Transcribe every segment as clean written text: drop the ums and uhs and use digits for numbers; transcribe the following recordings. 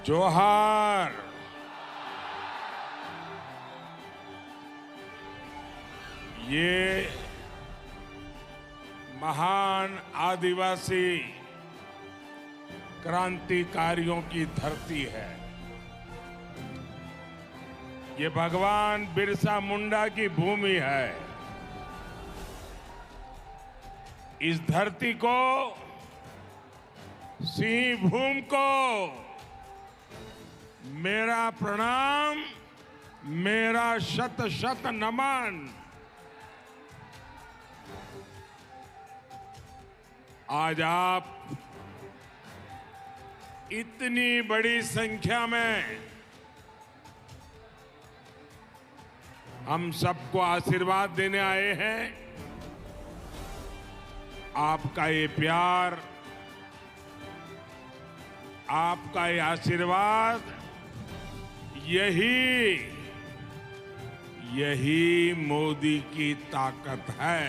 जोहार। ये महान आदिवासी क्रांतिकारियों की धरती है। ये भगवान बिरसा मुंडा की भूमि है। इस धरती को, सिंह भूमि को मेरा प्रणाम, मेरा शत शत नमन। आज आप इतनी बड़ी संख्या में हम सबको आशीर्वाद देने आए हैं। आपका ये प्यार, आपका ये आशीर्वाद, यही मोदी की ताकत है।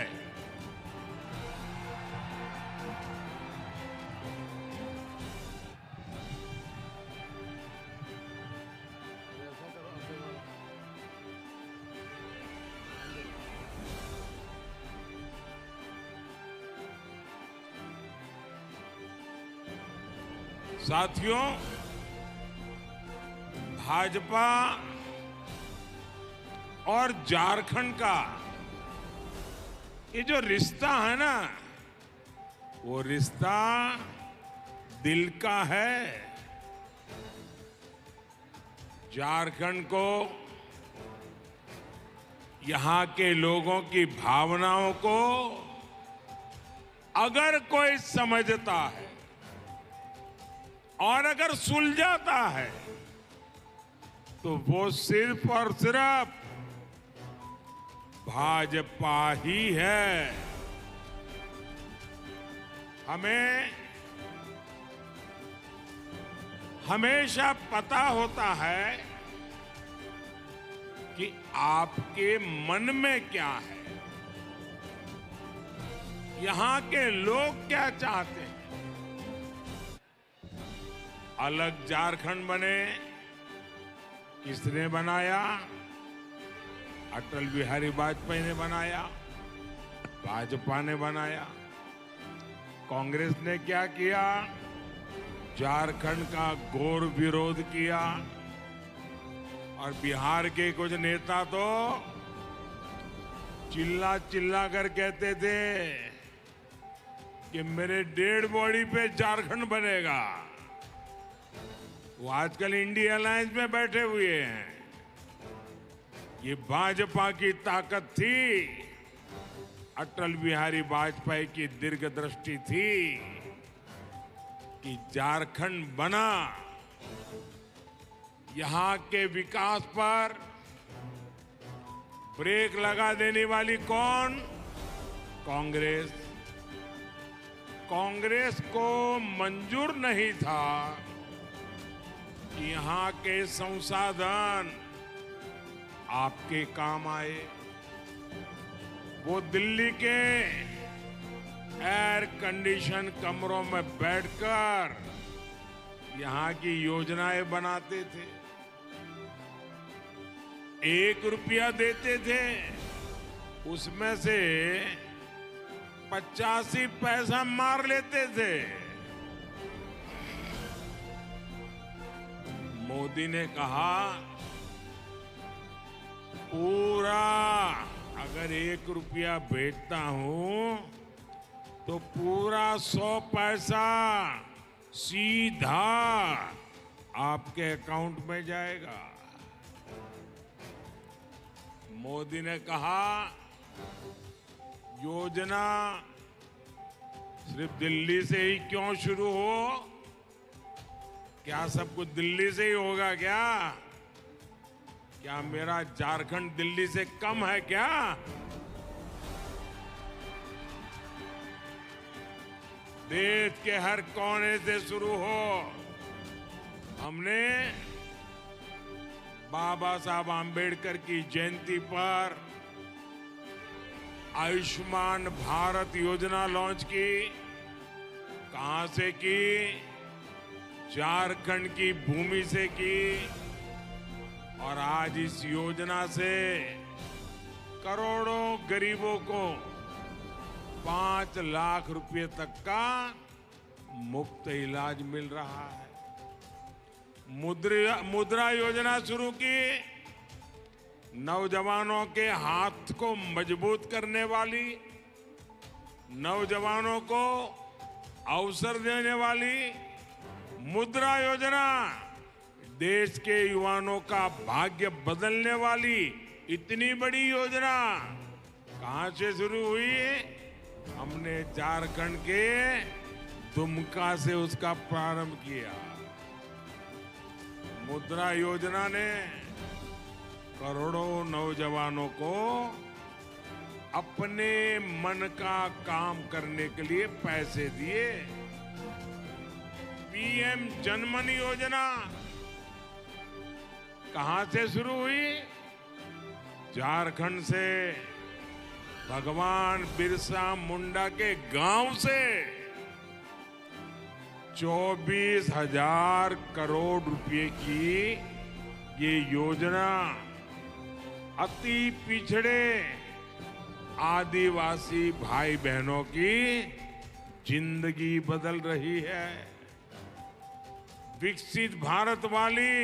साथियों, भाजपा और झारखंड का ये जो रिश्ता है ना, वो रिश्ता दिल का है। झारखंड को, यहां के लोगों की भावनाओं को अगर कोई समझता है और अगर सुलझाता है तो वो सिर्फ और सिर्फ भाजपा ही है। हमें हमेशा पता होता है कि आपके मन में क्या है, यहां के लोग क्या चाहते हैं। अलग झारखंड बने, किसने बनाया? अटल बिहारी वाजपेयी ने बनाया, भाजपा ने बनाया। कांग्रेस ने क्या किया? झारखंड का घोर विरोध किया। और बिहार के कुछ नेता तो चिल्ला चिल्ला कर कहते थे कि मेरे डेड बॉडी पे झारखंड बनेगा। वो आजकल इंडिया अलायंस में बैठे हुए हैं। ये भाजपा की ताकत थी, अटल बिहारी वाजपेयी की दीर्घदृष्टि थी कि झारखंड बना। यहां के विकास पर ब्रेक लगा देने वाली कौन? कांग्रेस। कांग्रेस को मंजूर नहीं था कि यहां के संसाधन आपके काम आए। वो दिल्ली के एयर कंडीशन कमरों में बैठकर यहां की योजनाएं बनाते थे। 1 रुपया देते थे, उसमें से 85 पैसा मार लेते थे। मोदी ने कहा पूरा, अगर 1 रुपया भेजता हूं तो पूरा 100 पैसा सीधा आपके अकाउंट में जाएगा। मोदी ने कहा योजना सिर्फ दिल्ली से ही क्यों शुरू हो? क्या सब कुछ दिल्ली से ही होगा क्या? क्या मेरा झारखंड दिल्ली से कम है क्या? देश के हर कोने से शुरू हो। हमने बाबा साहब आंबेडकर की जयंती पर आयुष्मान भारत योजना लॉन्च की। कहां से की? झारखंड की भूमि से की और आज इस योजना से करोड़ों गरीबों को 5 लाख रुपए तक का मुफ्त इलाज मिल रहा है। मुद्रा योजना शुरू की, नौजवानों के हाथ को मजबूत करने वाली, नौजवानों को अवसर देने वाली मुद्रा योजना, देश के युवाओं का भाग्य बदलने वाली इतनी बड़ी योजना कहां से शुरू हुई? हमने झारखंड के दुमका से उसका प्रारंभ किया। मुद्रा योजना ने करोड़ों नौजवानों को अपने मन का काम करने के लिए पैसे दिए। पीएम जनमन योजना कहां से शुरू हुई? झारखंड से, भगवान बिरसा मुंडा के गांव से 24,000 करोड़ रुपए की ये योजना अति पिछड़े आदिवासी भाई बहनों की जिंदगी बदल रही है। विकसित भारत वाली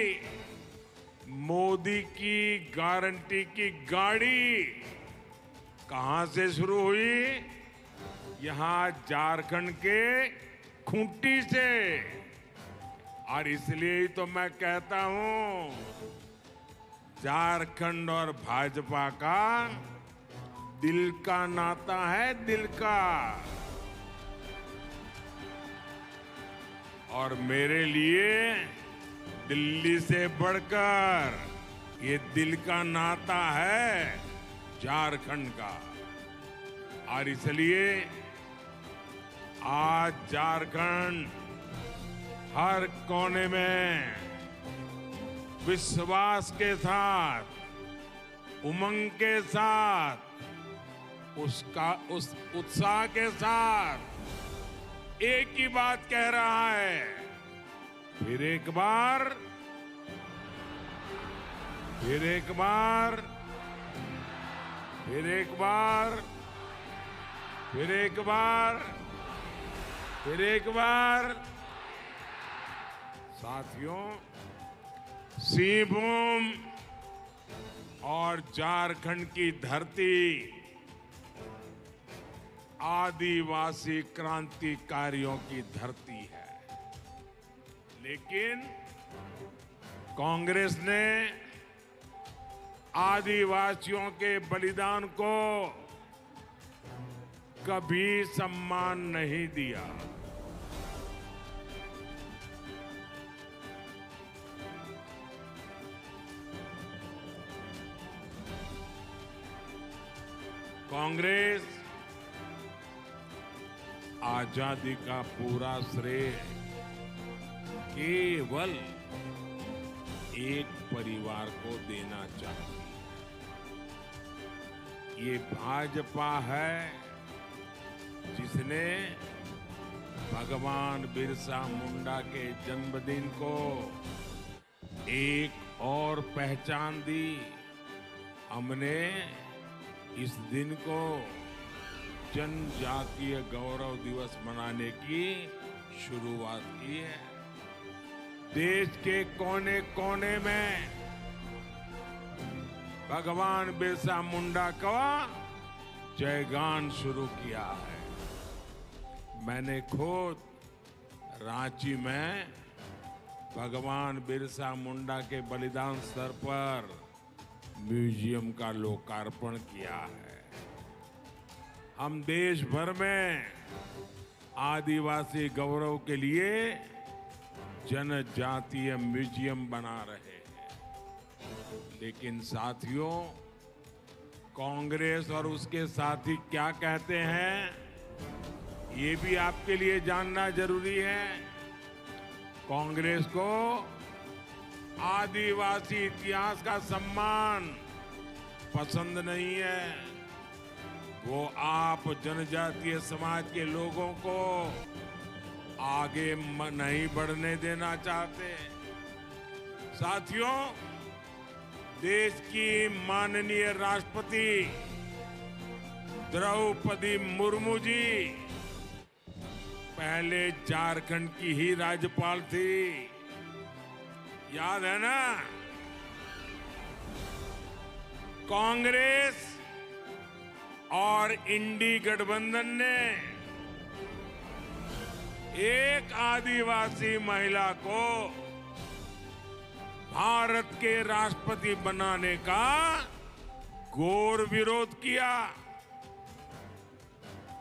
मोदी की गारंटी की गाड़ी कहां से शुरू हुई? यहां झारखंड के खूंटी से। और इसलिए ही तो मैं कहता हूं, झारखंड और भाजपा का दिल का नाता है, दिल का। और मेरे लिए दिल्ली से बढ़कर ये दिल का नाता है झारखंड का। और इसलिए आज झारखंड हर कोने में विश्वास के साथ, उमंग के साथ, उस उत्साह के साथ एक ही बात कह रहा है। फिर एक बार, फिर एक बार, फिर एक बार, फिर एक बार, फिर एक बार। साथियों, सिंहभूम और झारखंड की धरती आदिवासी क्रांतिकारियों की धरती है। लेकिन कांग्रेस ने आदिवासियों के बलिदान को कभी सम्मान नहीं दिया। कांग्रेस आजादी का पूरा श्रेय केवल एक परिवार को देना चाहती है। ये भाजपा है जिसने भगवान बिरसा मुंडा के जन्मदिन को एक और पहचान दी। हमने इस दिन को जनजातीय गौरव दिवस मनाने की शुरुआत की है। देश के कोने कोने में भगवान बिरसा मुंडा का जयगान शुरू किया है। मैंने खुद रांची में भगवान बिरसा मुंडा के बलिदान स्थल पर म्यूजियम का लोकार्पण किया है। हम देश भर में आदिवासी गौरव के लिए जनजातीय म्यूजियम बना रहे हैं। लेकिन साथियों, कांग्रेस और उसके साथी क्या कहते हैं, ये भी आपके लिए जानना जरूरी है। कांग्रेस को आदिवासी इतिहास का सम्मान पसंद नहीं है। वो आप जनजातीय समाज के लोगों को आगे नहीं बढ़ने देना चाहते। साथियों, देश की माननीय राष्ट्रपति द्रौपदी मुर्मू जी पहले झारखंड की ही राज्यपाल थी, याद है ना? कांग्रेस और इंडी गठबंधन ने एक आदिवासी महिला को भारत के राष्ट्रपति बनाने का घोर विरोध किया।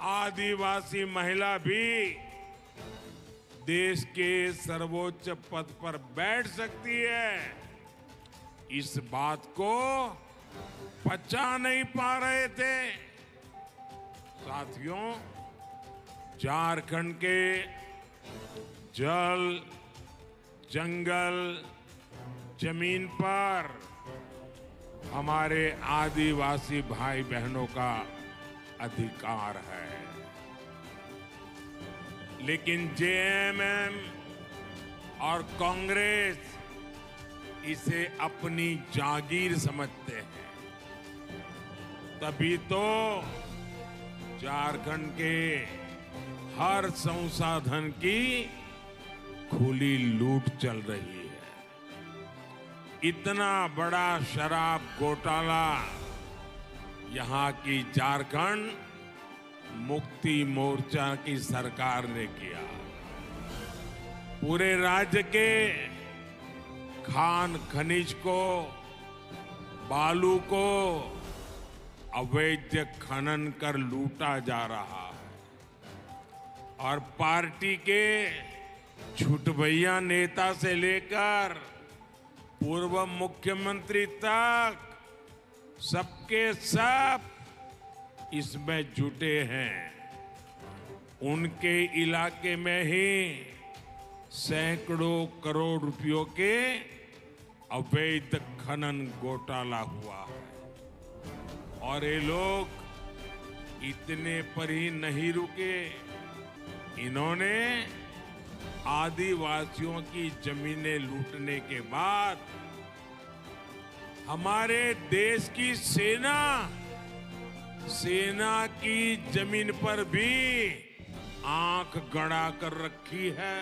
आदिवासी महिला भी देश के सर्वोच्च पद पर बैठ सकती है, इस बात को पचा नहीं पा रहे थे। साथियों, झारखंड के जल, जंगल, जमीन पर हमारे आदिवासी भाई बहनों का अधिकार है, लेकिन जेएमएम और कांग्रेस इसे अपनी जागीर समझते हैं। तभी तो झारखंड के हर संसाधन की खुली लूट चल रही है। इतना बड़ा शराब घोटाला यहां की झारखंड मुक्ति मोर्चा की सरकार ने किया। पूरे राज्य के खान खनिज को, बालू को अवैध खनन कर लूटा जा रहा है और पार्टी के झूठभैया नेता से लेकर पूर्व मुख्यमंत्री तक सबके सब इसमें जुटे हैं। उनके इलाके में ही सैकड़ों करोड़ रुपयों के अवैध खनन घोटाला हुआ है और ये लोग इतने पर ही नहीं रुके। इन्होंने आदिवासियों की जमीनें लूटने के बाद हमारे देश की सेना की जमीन पर भी आंख गड़ा कर रखी है।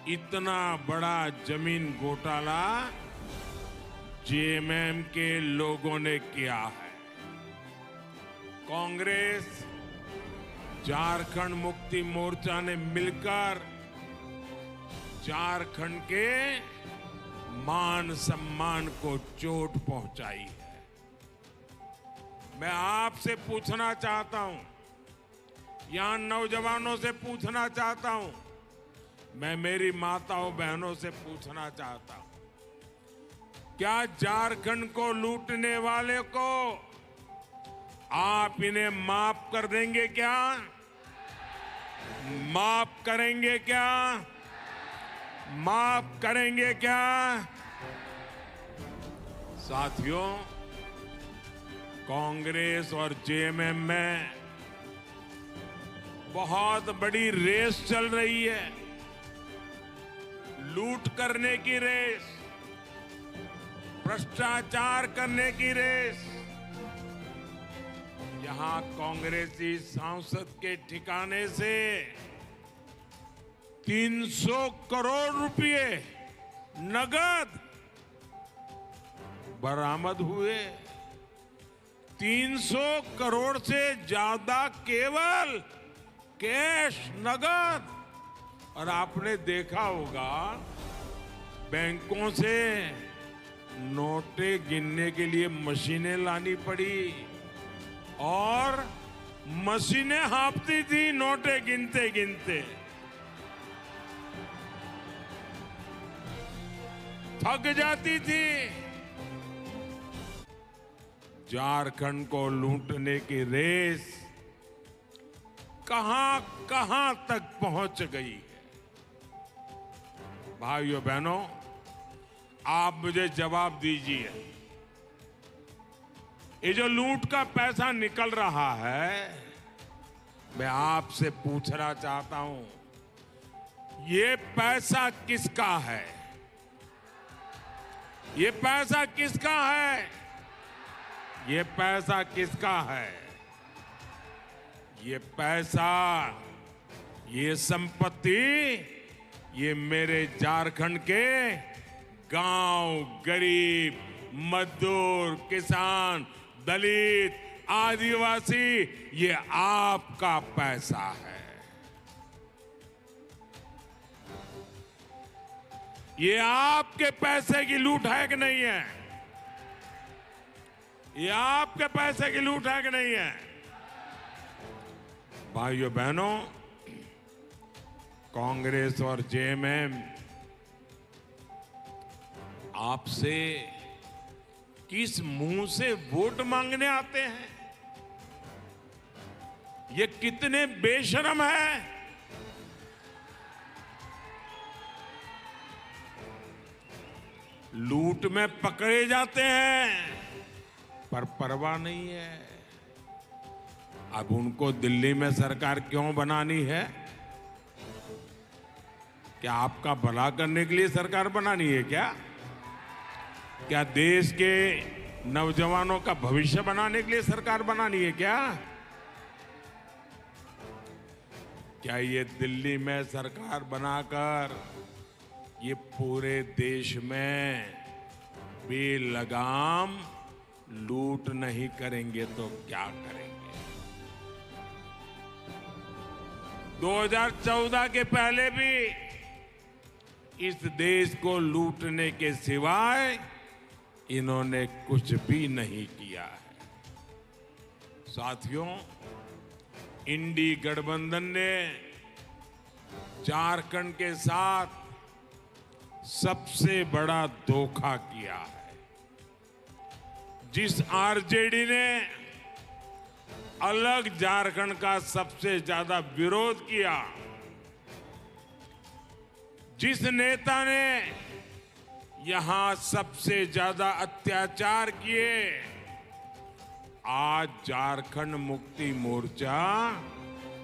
इतना बड़ा जमीन घोटाला जेएमएम के लोगों ने किया है। कांग्रेस, झारखंड मुक्ति मोर्चा ने मिलकर झारखंड के मान सम्मान को चोट पहुंचाई है। मैं आपसे पूछना चाहता हूं, यहां नौजवानों से पूछना चाहता हूं, मैं मेरी माताओं बहनों से पूछना चाहता हूं, क्या झारखंड को लूटने वाले को आप इन्हें माफ कर देंगे क्या? माफ करेंगे क्या? माफ करेंगे क्या? साथियों, कांग्रेस और जेएमएम में बहुत बड़ी रेस चल रही है, लूट करने की रेस, भ्रष्टाचार करने की रेस। यहां कांग्रेसी सांसद के ठिकाने से 300 करोड़ रुपए नगद बरामद हुए। 300 करोड़ से ज्यादा केवल कैश, नगद। और आपने देखा होगा बैंकों से नोटें गिनने के लिए मशीनें लानी पड़ी और मशीनें हाँफती थी नोटें गिनते गिनते, थक जाती थी। झारखंड को लूटने की रेस कहां कहां तक पहुंच गई है। भाइयों बहनों, आप मुझे जवाब दीजिए, ये जो लूट का पैसा निकल रहा है, मैं आपसे पूछना चाहता हूं, ये पैसा किसका है? ये पैसा किसका है? ये पैसा किसका है? ये पैसा, ये संपत्ति, ये मेरे झारखंड के गांव, गरीब, मजदूर, किसान, दलित, आदिवासी, ये आपका पैसा है। ये आपके पैसे की लूट है कि नहीं है? ये आपके पैसे की लूट है कि नहीं है? भाइयों बहनों, कांग्रेस और जेएमएम आपसे किस मुंह से वोट मांगने आते हैं? ये कितने बेशर्म है। लूट में पकड़े जाते हैं पर परवाह नहीं है। अब उनको दिल्ली में सरकार क्यों बनानी है? क्या आपका भला करने के लिए सरकार बनानी है क्या? क्या देश के नौजवानों का भविष्य बनाने के लिए सरकार बनानी है क्या? क्या ये दिल्ली में सरकार बनाकर ये पूरे देश में बेलगाम लूट नहीं करेंगे तो क्या करेंगे? 2014 के पहले भी इस देश को लूटने के सिवाय इन्होंने कुछ भी नहीं किया है। साथियों, इंडी गठबंधन ने झारखंड के साथ सबसे बड़ा धोखा किया है। जिस आरजेडी ने अलग झारखंड का सबसे ज्यादा विरोध किया, जिस नेता ने यहां सबसे ज्यादा अत्याचार किए, आज झारखंड मुक्ति मोर्चा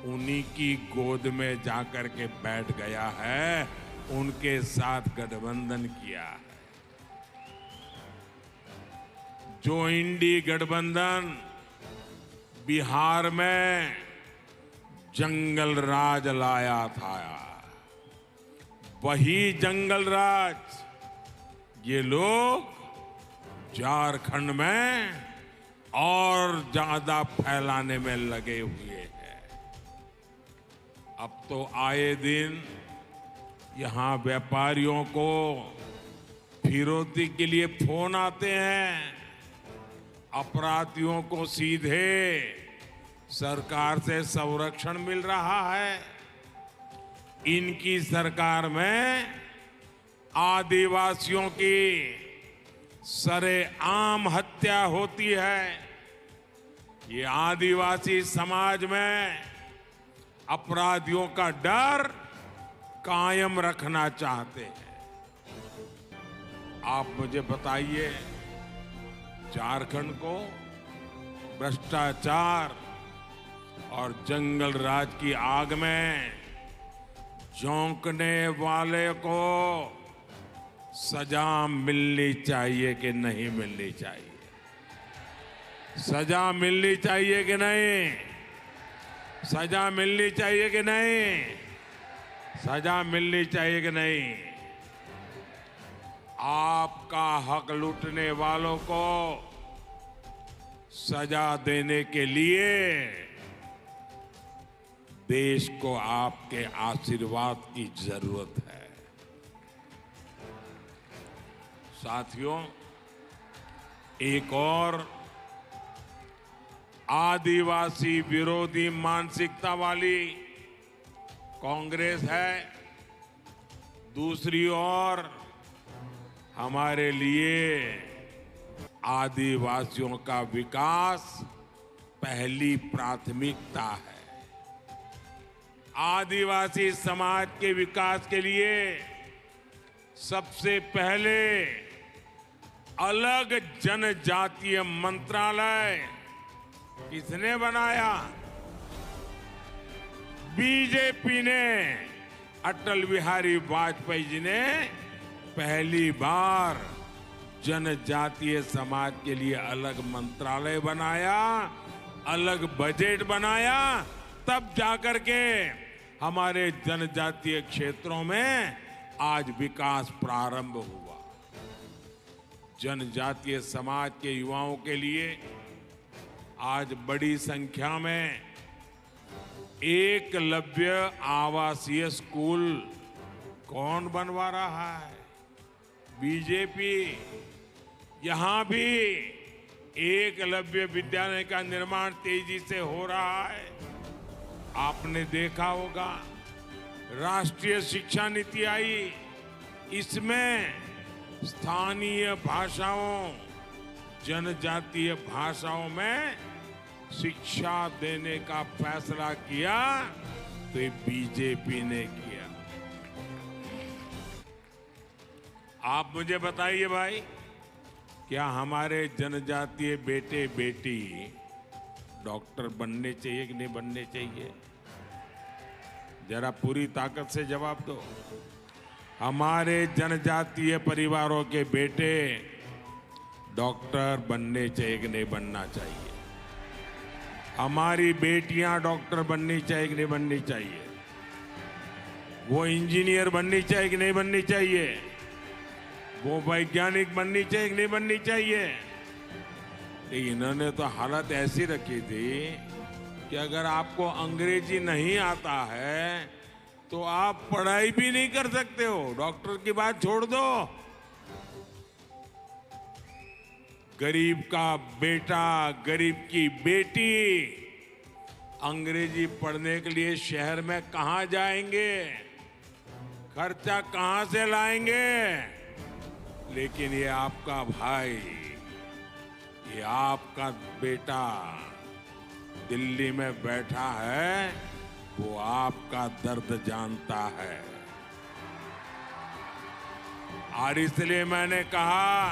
उन्हीं की गोद में जाकर के बैठ गया है, उनके साथ गठबंधन किया है। जो इंडी गठबंधन बिहार में जंगल राज लाया था, वही जंगल राज ये लोग झारखंड में और ज्यादा फैलाने में लगे हुए हैं। अब तो आए दिन यहां व्यापारियों को फिरौती के लिए फोन आते हैं, अपराधियों को सीधे सरकार से संरक्षण मिल रहा है। इनकी सरकार में आदिवासियों की सरेआम हत्या होती है। ये आदिवासी समाज में अपराधियों का डर कायम रखना चाहते हैं। आप मुझे बताइए, झारखंड को भ्रष्टाचार और जंगल राज की आग में झोंकने वाले को सजा मिलनी चाहिए कि नहीं मिलनी चाहिए? सजा मिलनी चाहिए कि नहीं? सजा मिलनी चाहिए कि नहीं? सजा मिलनी चाहिए कि नहीं? आपका हक लूटने वालों को सजा देने के लिए देश को आपके आशीर्वाद की जरूरत है। साथियों, एक और आदिवासी विरोधी मानसिकता वाली कांग्रेस है, दूसरी ओर हमारे लिए आदिवासियों का विकास पहली प्राथमिकता है। आदिवासी समाज के विकास के लिए सबसे पहले अलग जनजातीय मंत्रालय किसने बनाया? बीजेपी ने, अटल बिहारी वाजपेयी जी ने पहली बार जनजातीय समाज के लिए अलग मंत्रालय बनाया, अलग बजट बनाया, तब जाकर के हमारे जनजातीय क्षेत्रों में आज विकास प्रारंभ हुआ। जनजातीय समाज के युवाओं के लिए आज बड़ी संख्या में एकलव्य आवासीय स्कूल कौन बनवा रहा है? बीजेपी। यहां भी एकलव्य विद्यालय का निर्माण तेजी से हो रहा है। आपने देखा होगा, राष्ट्रीय शिक्षा नीति आई, इसमें स्थानीय भाषाओं, जनजातीय भाषाओं में शिक्षा देने का फैसला किया, तो ये बीजेपी ने किया। आप मुझे बताइए भाई, क्या हमारे जनजातीय बेटे बेटी डॉक्टर बनने चाहिए कि नहीं बनने चाहिए? जरा पूरी ताकत से जवाब दो। हमारे जनजातीय परिवारों के बेटे डॉक्टर बनने चाहिए कि नहीं बनना चाहिए? हमारी बेटियां डॉक्टर बननी चाहिए कि नहीं बननी चाहिए? वो इंजीनियर बननी चाहिए कि नहीं बननी चाहिए? वो वैज्ञानिक बननी चाहिए कि नहीं बननी चाहिए? इन्होंने तो हालत ऐसी रखी थी कि अगर आपको अंग्रेजी नहीं आता है तो आप पढ़ाई भी नहीं कर सकते हो। डॉक्टर की बात छोड़ दो। गरीब का बेटा, गरीब की बेटी अंग्रेजी पढ़ने के लिए शहर में कहां जाएंगे? खर्चा कहां से लाएंगे? लेकिन ये आपका भाई, ये आपका बेटा दिल्ली में बैठा है, वो आपका दर्द जानता है। और इसलिए मैंने कहा,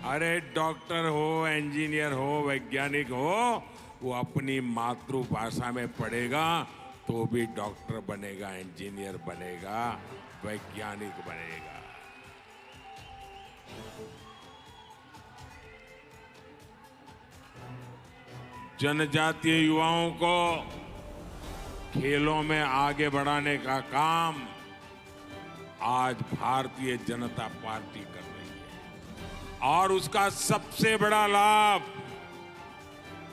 अरे डॉक्टर हो, इंजीनियर हो, वैज्ञानिक हो, वो अपनी मातृभाषा में पढ़ेगा तो भी डॉक्टर बनेगा, इंजीनियर बनेगा, वैज्ञानिक बनेगा। जनजातीय युवाओं को खेलों में आगे बढ़ाने का काम आज भारतीय जनता पार्टी कर रही है। और उसका सबसे बड़ा लाभ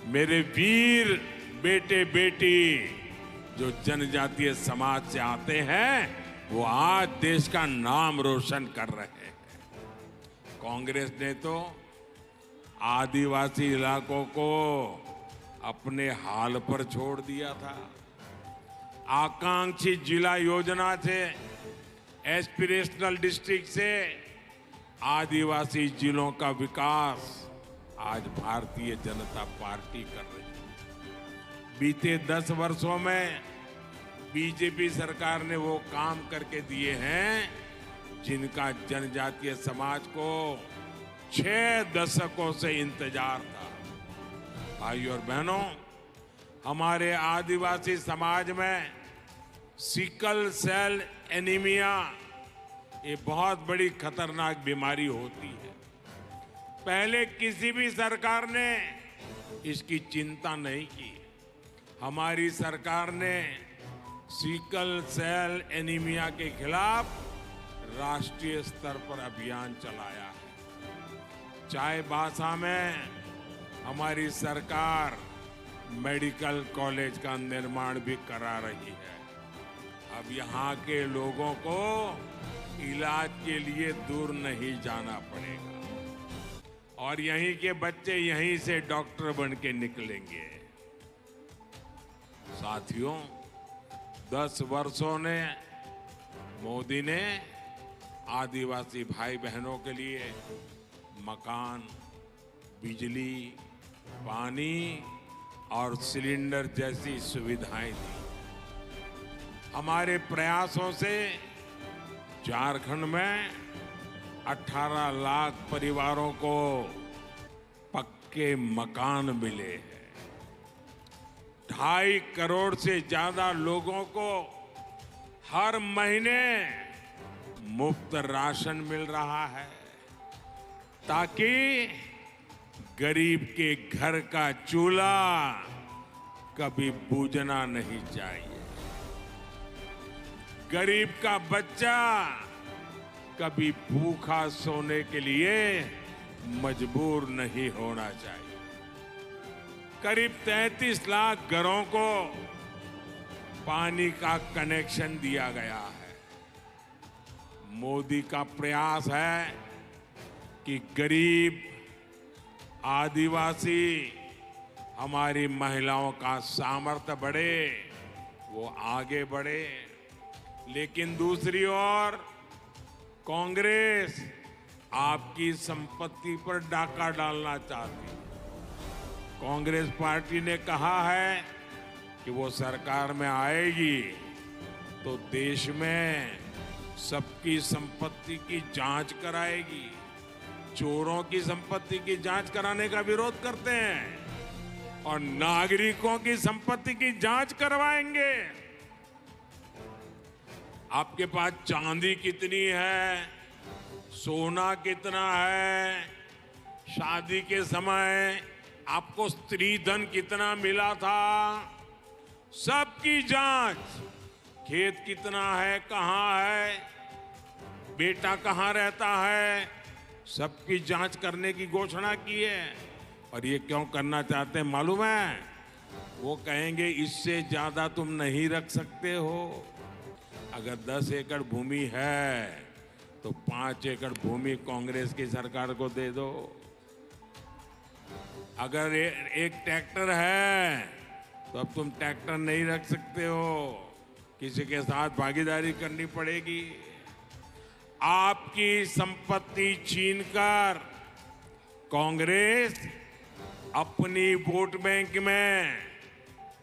मेरे वीर बेटे बेटी जो जनजातीय समाज से आते हैं, वो आज देश का नाम रोशन कर रहे हैं। कांग्रेस ने तो आदिवासी इलाकों को अपने हाल पर छोड़ दिया था। आकांक्षी जिला योजना से, एस्पिरेशनल डिस्ट्रिक्ट से आदिवासी जिलों का विकास आज भारतीय जनता पार्टी कर रही है। बीते 10 वर्षों में बीजेपी सरकार ने वो काम करके दिए हैं जिनका जनजातीय समाज को 6 दशकों से इंतजार था। भाई और बहनों, हमारे आदिवासी समाज में सिकल सेल एनीमिया ये बहुत बड़ी खतरनाक बीमारी होती है। पहले किसी भी सरकार ने इसकी चिंता नहीं की। हमारी सरकार ने सिकल सेल एनीमिया के खिलाफ राष्ट्रीय स्तर पर अभियान चलाया है। चाईबासा में हमारी सरकार मेडिकल कॉलेज का निर्माण भी करा रही है। अब यहाँ के लोगों को इलाज के लिए दूर नहीं जाना पड़ेगा और यहीं के बच्चे यहीं से डॉक्टर बन के निकलेंगे। साथियों, 10 वर्षों ने मोदी ने आदिवासी भाई बहनों के लिए मकान, बिजली, पानी और सिलेंडर जैसी सुविधाएं दी। हमारे प्रयासों से झारखंड में 18 लाख परिवारों को पक्के मकान मिले हैं। 2.5 करोड़ से ज्यादा लोगों को हर महीने मुफ्त राशन मिल रहा है, ताकि गरीब के घर का चूल्हा कभी बुझना नहीं चाहिए, गरीब का बच्चा कभी भूखा सोने के लिए मजबूर नहीं होना चाहिए। करीब 33 लाख घरों को पानी का कनेक्शन दिया गया है। मोदी का प्रयास है कि गरीब, आदिवासी, हमारी महिलाओं का सामर्थ्य बढ़े, वो आगे बढ़े। लेकिन दूसरी ओर कांग्रेस आपकी संपत्ति पर डाका डालना चाहती है। कांग्रेस पार्टी ने कहा है कि वो सरकार में आएगी तो देश में सबकी संपत्ति की जांच कराएगी। चोरों की संपत्ति की जांच कराने का विरोध करते हैं और नागरिकों की संपत्ति की जांच करवाएंगे। आपके पास चांदी कितनी है, सोना कितना है, शादी के समय आपको स्त्री धन कितना मिला था, सबकी जांच, खेत कितना है, कहां है, बेटा कहां रहता है, सबकी जांच करने की घोषणा की है। और ये क्यों करना चाहते हैं मालूम है? वो कहेंगे इससे ज्यादा तुम नहीं रख सकते हो। अगर 10 एकड़ भूमि है तो 5 एकड़ भूमि कांग्रेस की सरकार को दे दो। अगर एक ट्रैक्टर है तो अब तुम ट्रैक्टर नहीं रख सकते हो, किसी के साथ भागीदारी करनी पड़ेगी। आपकी संपत्ति छीनकर कांग्रेस अपनी वोट बैंक में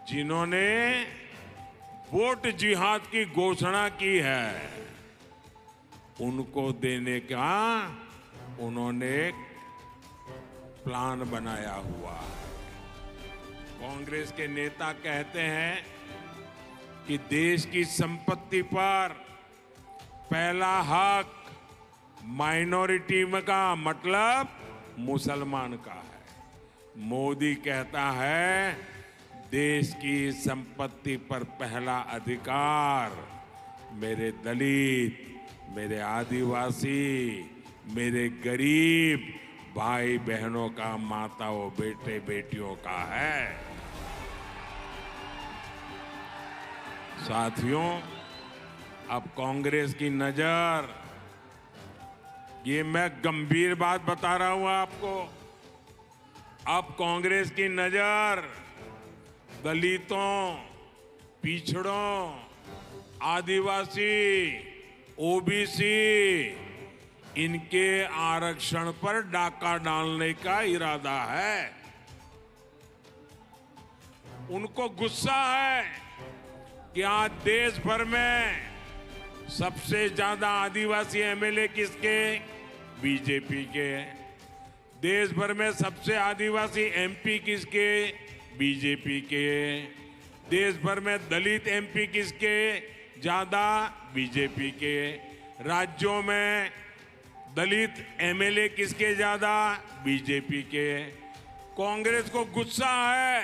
जिन्होंने वोट जिहाद की घोषणा की है उनको देने का उन्होंने प्लान बनाया हुआ है। कांग्रेस के नेता कहते हैं कि देश की संपत्ति पर पहला हक माइनॉरिटी का मतलब मुसलमान का है। मोदी कहता है देश की संपत्ति पर पहला अधिकार मेरे दलित, मेरे आदिवासी, मेरे गरीब भाई बहनों का, माताओं, बेटे बेटियों का है। साथियों, अब कांग्रेस की नजर, ये मैं गंभीर बात बता रहा हूं आपको, अब कांग्रेस की नजर दलितों, पिछड़ों, आदिवासी, ओबीसी, इनके आरक्षण पर डाका डालने का इरादा है। उनको गुस्सा है कि आज देश भर में सबसे ज्यादा आदिवासी एमएलए किसके? बीजेपी के। देश भर में सबसे आदिवासी एमपी किसके? बीजेपी के। देश भर में दलित एमपी किसके ज्यादा? बीजेपी के। राज्यों में दलित एमएलए किसके ज्यादा? बीजेपी के। कांग्रेस को गुस्सा है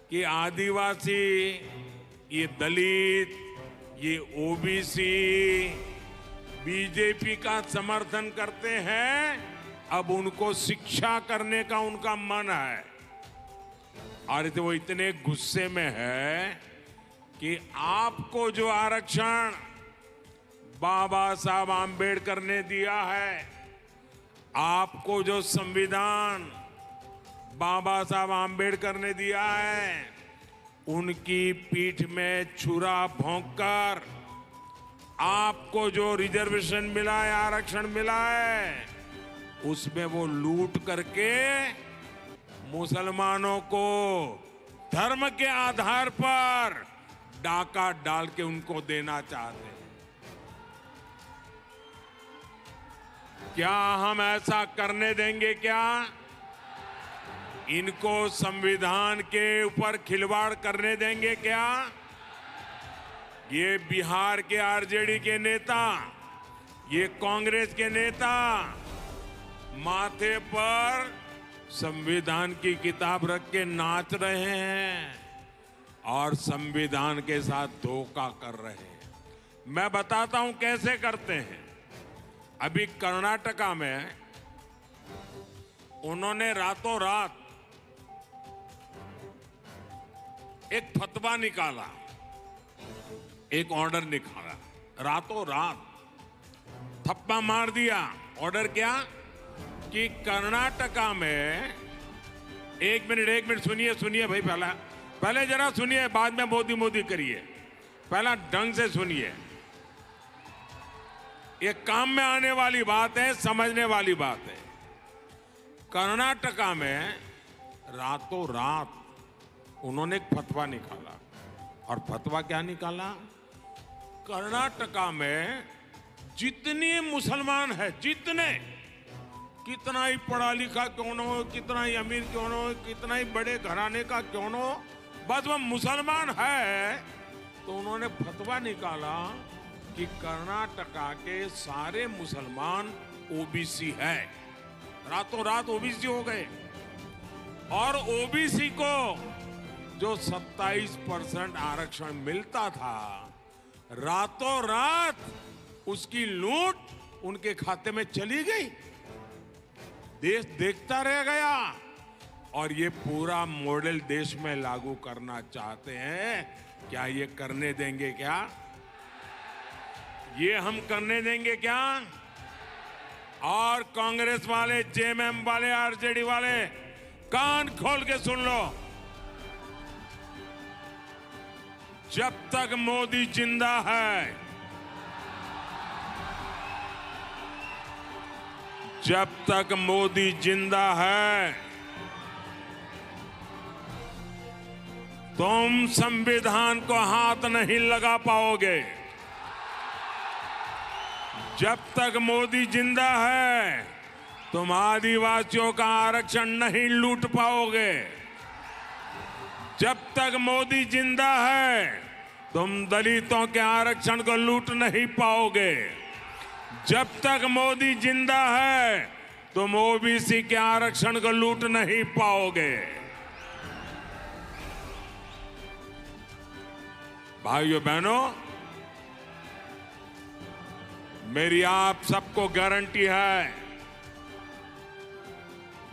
कि आदिवासी, ये दलित, ये ओबीसी बीजेपी का समर्थन करते हैं, अब उनको शिक्षा करने का उनका मन है। और वो इतने गुस्से में है कि आपको जो आरक्षण बाबा साहब आम्बेडकर ने दिया है, आपको जो संविधान बाबा साहब आम्बेडकर ने दिया है, उनकी पीठ में छुरा भोंककर आपको जो रिजर्वेशन मिला है, आरक्षण मिला है, उसमें वो लूट करके मुसलमानों को धर्म के आधार पर डाका डाल के उनको देना चाहते हैं। क्या हम ऐसा करने देंगे? क्या इनको संविधान के ऊपर खिलवाड़ करने देंगे क्या? ये बिहार के आरजेडी के नेता, ये कांग्रेस के नेता माथे पर संविधान की किताब रख के नाच रहे हैं और संविधान के साथ धोखा कर रहे हैं। मैं बताता हूं कैसे करते हैं। अभी कर्नाटका में उन्होंने रातों रात एक फतवा निकाला, एक ऑर्डर निकाला, रातों रात थप्पा मार दिया। ऑर्डर क्या कि कर्नाटका में एक मिनट सुनिए भाई, पहले जरा सुनिए, बाद में मोदी करिए। पहला ढंग से सुनिए, ये काम में आने वाली बात है, समझने वाली बात है। कर्नाटका में रातों रात उन्होंने एक फतवा निकाला, और फतवा क्या निकाला? कर्नाटका में जितने मुसलमान है, जितने, कितना ही पढ़ा लिखा क्यों न हो, कितना ही अमीर क्यों न हो, कितना ही बड़े घराने का क्यों न हो, बस वह मुसलमान है। तो उन्होंने फतवा निकाला कि कर्नाटका के सारे मुसलमान ओबीसी है। रातों रात ओबीसी हो गए, और ओबीसी को जो 27% आरक्षण मिलता था, रातों रात उसकी लूट उनके खाते में चली गई। देश देखता रह गया। और ये पूरा मॉडल देश में लागू करना चाहते हैं। क्या ये करने देंगे क्या? ये हम करने देंगे क्या? और कांग्रेस वाले, जेएमएम वाले, आरजेडी वाले, कान खोल के सुन लो। जब तक मोदी जिंदा है, जब तक मोदी जिंदा है, तुम संविधान को हाथ नहीं लगा पाओगे। जब तक मोदी जिंदा है, तुम आदिवासियों का आरक्षण नहीं लूट पाओगे। जब तक मोदी जिंदा है, तुम दलितों के आरक्षण को लूट नहीं पाओगे। जब तक मोदी जिंदा है, तुम ओबीसी के आरक्षण को लूट नहीं पाओगे। भाइयों बहनों, मेरी आप सबको गारंटी है,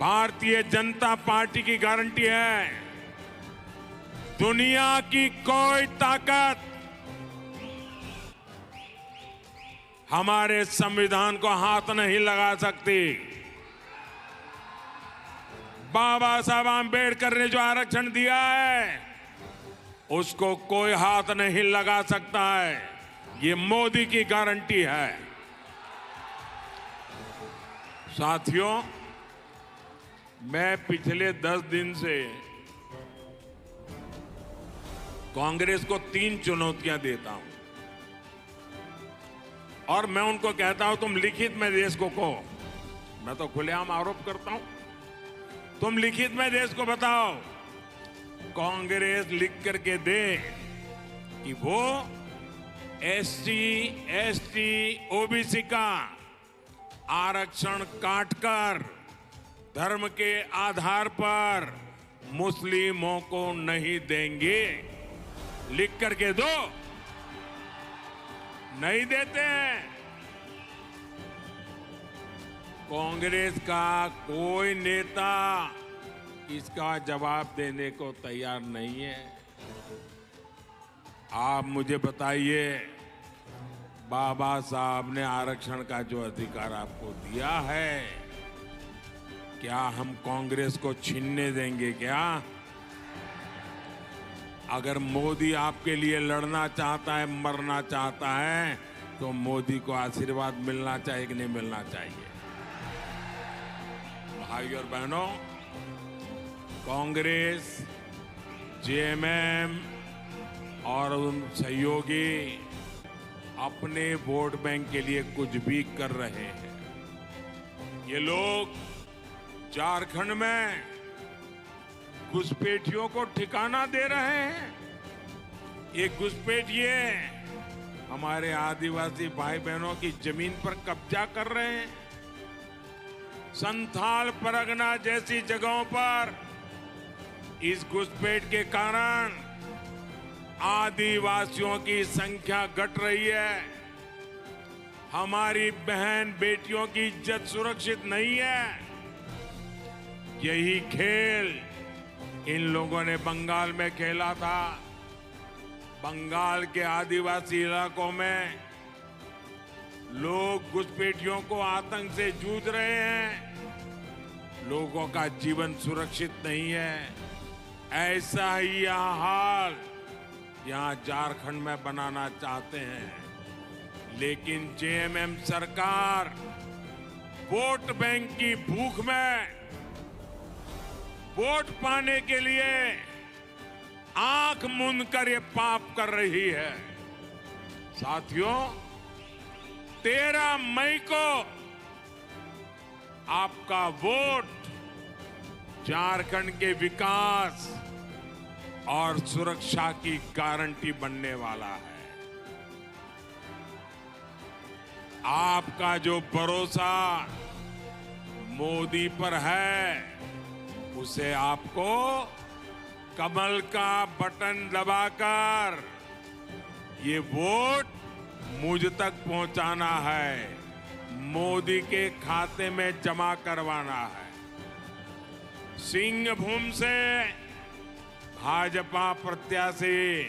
भारतीय जनता पार्टी की गारंटी है, दुनिया की कोई ताकत हमारे संविधान को हाथ नहीं लगा सकती। बाबा साहब आंबेडकर ने जो आरक्षण दिया है, उसको कोई हाथ नहीं लगा सकता है। ये मोदी की गारंटी है। साथियों, मैं पिछले 10 दिन से कांग्रेस को 3 चुनौतियां देता हूं, और मैं उनको कहता हूं, तुम लिखित में देश को कहो। मैं तो खुलेआम आरोप करता हूं, तुम लिखित में देश को बताओ। कांग्रेस लिख करके दे कि वो एससी, एसटी, ओबीसी का आरक्षण काटकर धर्म के आधार पर मुस्लिमों को नहीं देंगे। लिख करके दो। नहीं देते हैं। कांग्रेस का कोई नेता इसका जवाब देने को तैयार नहीं है। आप मुझे बताइए, बाबा साहब ने आरक्षण का जो अधिकार आपको दिया है, क्या हम कांग्रेस को छीनने देंगे क्या? अगर मोदी आपके लिए लड़ना चाहता है, मरना चाहता है, तो मोदी को आशीर्वाद मिलना चाहिए कि नहीं मिलना चाहिए? भाई और बहनों, कांग्रेस, जेएमएम और उन सहयोगी अपने वोट बैंक के लिए कुछ भी कर रहे हैं। ये लोग झारखंड में घुसपैठियों को ठिकाना दे रहे हैं। ये घुसपैठिए हमारे आदिवासी भाई बहनों की जमीन पर कब्जा कर रहे हैं। संथाल परगना जैसी जगहों पर इस घुसपैठ के कारण आदिवासियों की संख्या घट रही है। हमारी बहन बेटियों की इज्जत सुरक्षित नहीं है। यही खेल इन लोगों ने बंगाल में खेला था। बंगाल के आदिवासी इलाकों में लोग घुसपैठियों को आतंक से जूझ रहे हैं। लोगों का जीवन सुरक्षित नहीं है। ऐसा ही यह हाल यहां झारखंड में बनाना चाहते हैं, लेकिन जेएमएम सरकार वोट बैंक की भूख में वोट पाने के लिए आंख मूंद कर ये पाप कर रही है। साथियों, 13 मई को आपका वोट झारखंड के विकास और सुरक्षा की गारंटी बनने वाला है। आपका जो भरोसा मोदी पर है, उसे आपको कमल का बटन दबाकर ये वोट मुझ तक पहुंचाना है, मोदी के खाते में जमा करवाना है। सिंहभूम से भाजपा प्रत्याशी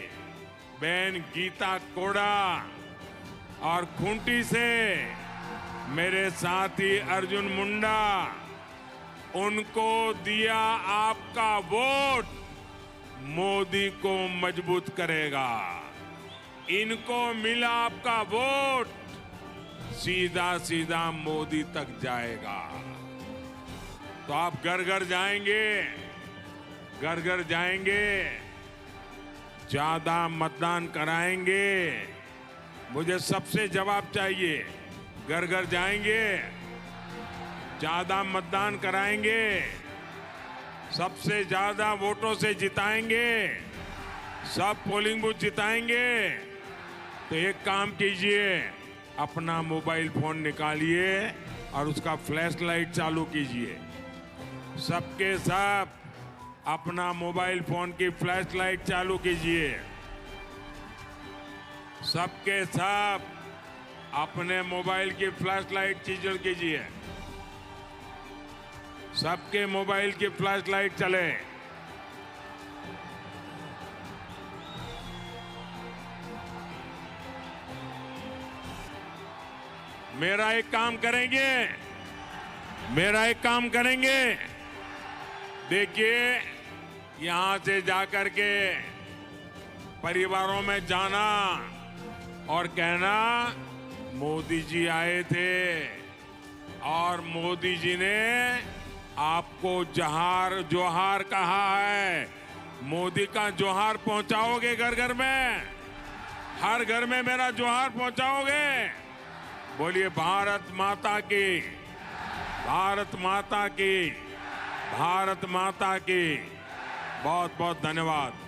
बहन गीता कोड़ा और खूंटी से मेरे साथी अर्जुन मुंडा, उनको दिया आपका वोट मोदी को मजबूत करेगा। इनको मिला आपका वोट सीधा सीधा मोदी तक जाएगा। तो आप घर घर जाएंगे, घर घर जाएंगे, ज्यादा मतदान कराएंगे। मुझे सबसे जवाब चाहिए। घर घर जाएंगे, ज्यादा मतदान कराएंगे, सबसे ज्यादा वोटों से जिताएंगे, सब पोलिंग बूथ जिताएंगे। तो एक काम कीजिए, अपना मोबाइल फोन निकालिए और उसका फ्लैश लाइट चालू कीजिए। सबके सब अपना मोबाइल फोन की फ्लैश लाइट चालू कीजिए। सबके सब अपने मोबाइल की फ्लैश लाइट चालू कीजिए। सबके मोबाइल की फ्लैश लाइट चले। मेरा एक काम करेंगे, देखिए, यहां से जाकर के परिवारों में जाना और कहना मोदी जी आए थे और मोदी जी ने आपको जोहार कहा है। मोदी का जोहार पहुंचाओगे घर घर में? हर घर में मेरा जोहार पहुंचाओगे? बोलिए भारत माता की, भारत माता की, भारत माता की। बहुत बहुत धन्यवाद।